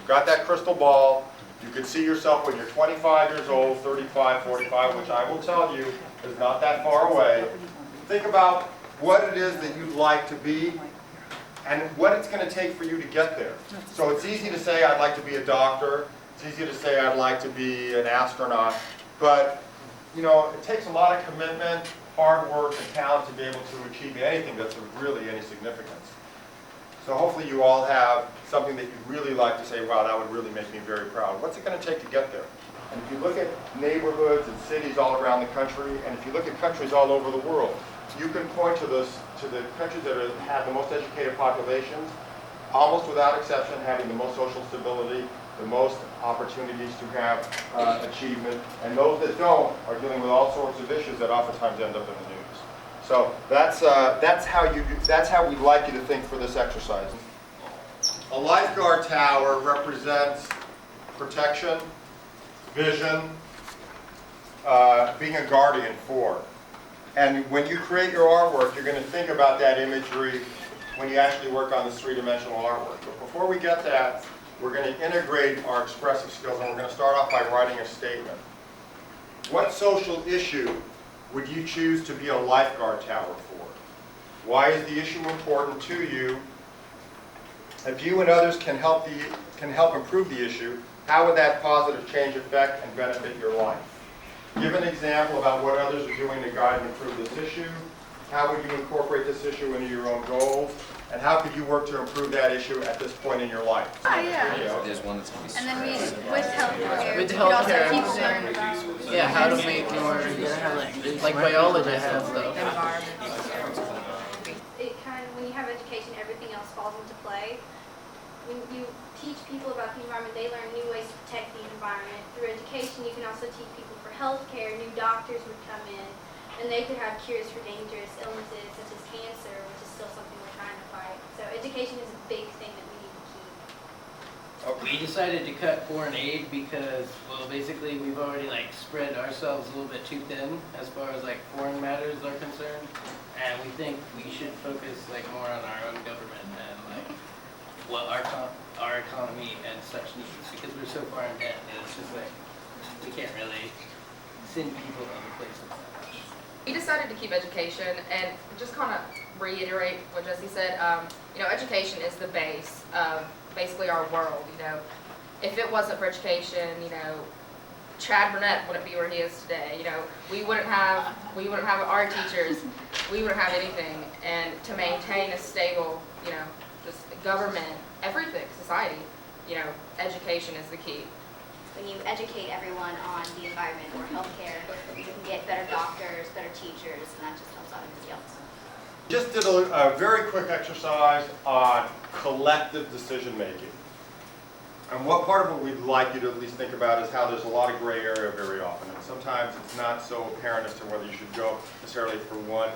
You've got that crystal ball. You can see yourself when you're 25 years old, 35, 45, which I will tell you is not that far away. Think about what it is that you'd like to be and what it's going to take for you to get there. So it's easy to say I'd like to be a doctor. It's easy to say I'd like to be an astronaut. But, you know, it takes a lot of commitment, hard work, and talent to be able to achieve anything that's of really any significance. So hopefully you all have something that you'd really like to say, wow, that would really make me very proud. What's it going to take to get there? And if you look at neighborhoods and cities all around the country, and if you look at countries all over the world, you can point to the countries that have the most educated populations, almost without exception, having the most social stability, the most opportunities to have achievement, and those that don't are dealing with all sorts of issues that oftentimes end up in the news. So that's how we'd like you to think for this exercise. A lifeguard tower represents protection, vision, being a guardian for. And when you create your artwork, you're going to think about that imagery when you actually work on this three-dimensional artwork. But before we get that, we're going to integrate our expressive skills, and we're going to start off by writing a statement. What social issue would you choose to be a lifeguard tower for? Why is the issue important to you? If you and others can help improve the issue, how would that positive change affect and benefit your life? Give an example about what others are doing to guide and improve this issue. How would you incorporate this issue into your own goals? And how could you work to improve that issue at this point in your life? Oh, yeah. There's one that's going to be And then with healthcare, With we could also healthcare, teach them about yeah, how to make more, like biology has though. environment. It kind of, when you have education, everything else falls into play. When you teach people about the environment, they learn new ways to protect the environment. Through education, you can also teach people for healthcare. New doctors would come in, and they could have cures for dangerous illnesses such as cancer, which is still something we're trying to fight. So education is a big thing that we need to keep. We decided to cut foreign aid because, well, basically we've already like spread ourselves a little bit too thin as far as like foreign matters are concerned, and we think we should focus like more on our own government and like what our economy and such needs, because we're so far in debt that it's just like we can't really send people to other places that much. We decided to keep education and just kind of reiterate what Jesse said. You know, education is the base of basically our world. You know, if it wasn't for education, you know, Chad Burnett wouldn't be where he is today. You know, we wouldn't have our teachers, we wouldn't have anything. And to maintain a stable, you know, just government, everything, society, you know, education is the key. When you educate everyone on the environment or healthcare, you can get better doctors, better teachers, and that just helps out everybody else. Just did a very quick exercise on collective decision making. And what part of what we'd like you to at least think about is how there's a lot of gray area very often. And sometimes it's not so apparent as to whether you should go necessarily for one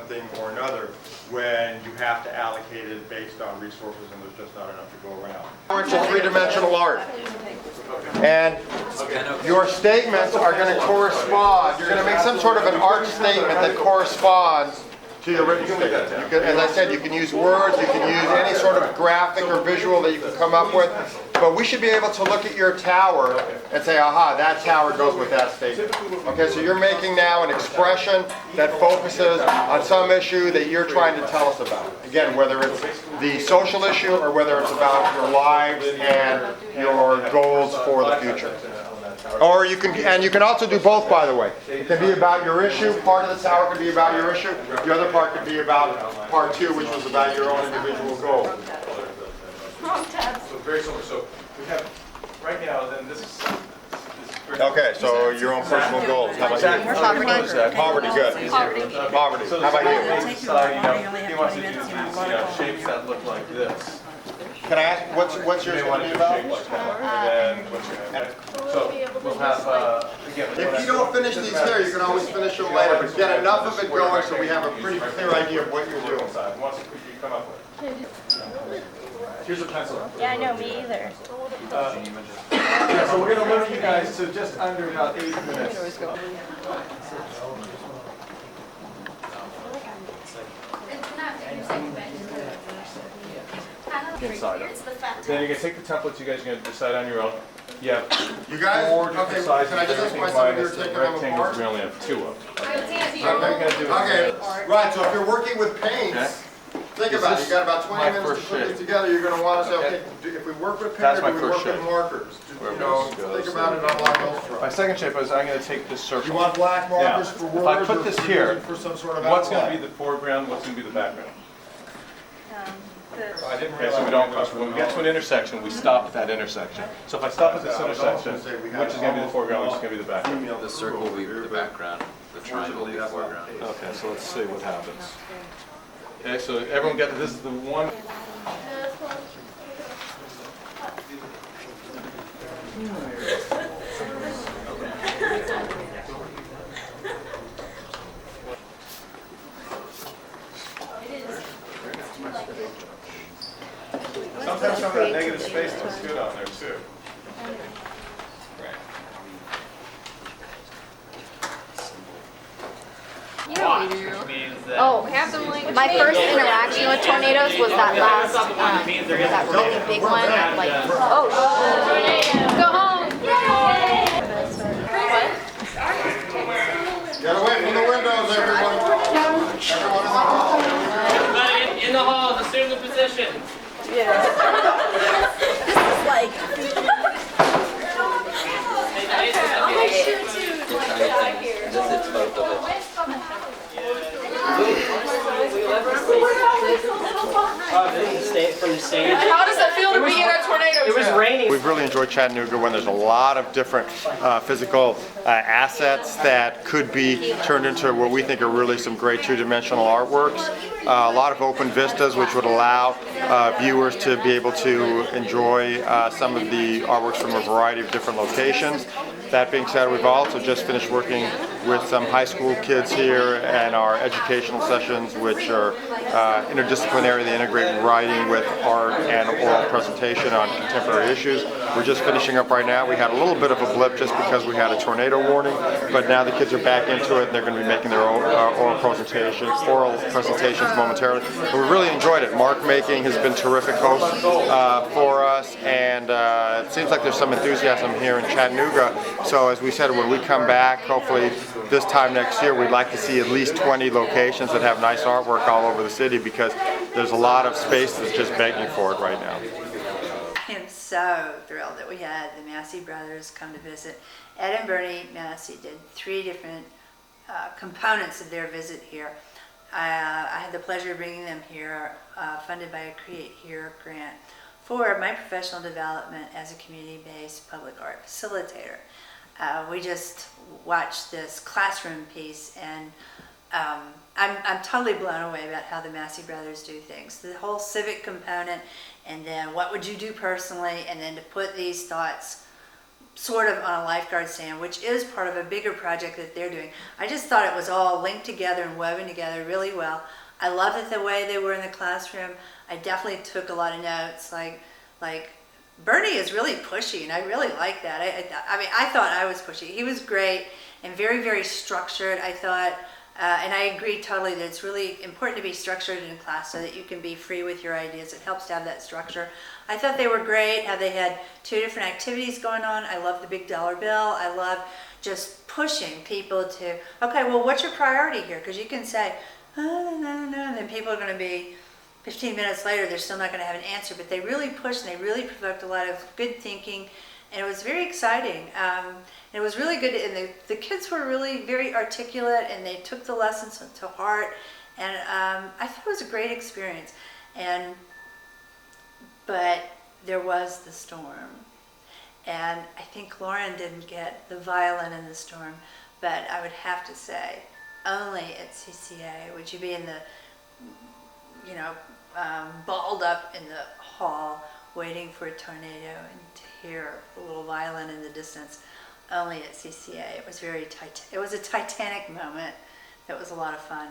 thing or another when you have to allocate it based on resources and there's just not enough to go around. It's a three-dimensional art. And your statements are going to correspond. You're going to make some sort of an art statement that corresponds to your written statement. As I said, you can use words, you can use any sort of graphic or visual that you can come up with. But we should be able to look at your tower and say, aha, that tower goes with that statement. Okay, so you're making now an expression that focuses on some issue that you're trying to tell us about. Again, whether it's the social issue or whether it's about your lives and your goals for the future. Or you can also do both, by the way. It can be about your issue, part of the tower could be about your issue, the other part could be about part two, which was about your own individual goal. So very similar. So we have right now. Then this is okay. So your own personal goals. How about you? Poverty. Good. Poverty. So how about you? He wants to do these shapes that look like this. Can I ask what's yours going to be about? So we'll have again. If you don't finish these here, you can always finish them later. But get enough of it going so we have a pretty clear idea of what you're doing. Once you come up with. Here's a pencil. Yeah, I know, me either. Yeah, so we're going to limit you guys to just under about 8 minutes. It's not inside of it. Then you're gonna take the templates, you guys are gonna decide on your own. Yeah. You guys, Four okay, different sizes, can I just ask everything myself, you're minus the taking them rectangles, apart? we only have 2 of them. Okay, What we're gonna do is- okay, right, so if you're working with paints, think Is about it, this you got about my 20 minutes to first put shade? this together, you're gonna wanna say, Okay. okay, if we work with That's paint or my do we work first with shade. markers? Where You know, this goes. think about it along those My lines. second shape is I'm gonna take this circle. You want black markers for If I words put or this for here, using for some sort of what's gonna be outline? the foreground, what's gonna be the background? I didn't Okay, so we don't, when we get to an intersection, we stop at that intersection. So if I stop at this intersection, which is gonna be the foreground, which is gonna be the background? The circle will be the background, the triangle will be the foreground. Okay, so let's see what happens. Okay, so everyone get, this is the one. Sometimes some of that negative space looks good on there too. Oh, my first interaction with tornadoes was that last, that really big one, like, oh, go home. Get away from the windows, everyone. Everyone in the hall. Everybody in the halls, assume the position. This is like, This is both of it. From the stage. How does it feel to be in a tornado? It was raining. We've really enjoyed Chattanooga when there's a lot of different physical assets that could be turned into what we think are really some great two-dimensional artworks. A lot of open vistas which would allow viewers to be able to enjoy some of the artworks from a variety of different locations. That being said, we've also just finished working with some high school kids here and our educational sessions, which are interdisciplinary. They integrate writing with art and oral presentation on contemporary issues. We're just finishing up right now. We had a little bit of a blip just because we had a tornado warning, but now the kids are back into it and they're going to be making their own oral presentations momentarily. But we really enjoyed it. Mark Making has been terrific host for us, and it seems like there's some enthusiasm here in Chattanooga. So as we said, when we come back, hopefully this time next year, we'd like to see at least 20 locations that have nice artwork all over the city, because there's a lot of space that's just begging for it right now. I am so thrilled that we had the Massey brothers come to visit. Ed and Bernie Massey did 3 different components of their visit here. I had the pleasure of bringing them here, funded by a Create Here grant for my professional development as a community-based public art facilitator. We just watched this classroom piece, and I'm totally blown away about how the Massey brothers do things. The whole civic component, and then what would you do personally, and then to put these thoughts sort of on a lifeguard stand, which is part of a bigger project that they're doing. I just thought it was all linked together and woven together really well. I loved it the way they were in the classroom. I definitely took a lot of notes, like Bernie is really pushy, and I really like that. I mean, I thought I was pushy. He was great and very, very structured, I thought. And I agree totally that it's really important to be structured in class so that you can be free with your ideas. It helps to have that structure. I thought they were great, how they had 2 different activities going on. I love the big dollar bill. I love just pushing people to, okay, well, what's your priority here? Because you can say, oh, no, and then people are going to be 15 minutes later, they're still not going to have an answer. But they really pushed, and they really provoked a lot of good thinking. And it was very exciting. It was really good, and the kids were really very articulate, and they took the lessons to heart. And I thought it was a great experience. But there was the storm. And I think Lauren didn't get the violin in the storm, but I would have to say, only at CCA would you be in the, balled up in the hall, waiting for a tornado and to hear a little violin in the distance. Only at CCA. It was a Titanic moment. That was a lot of fun.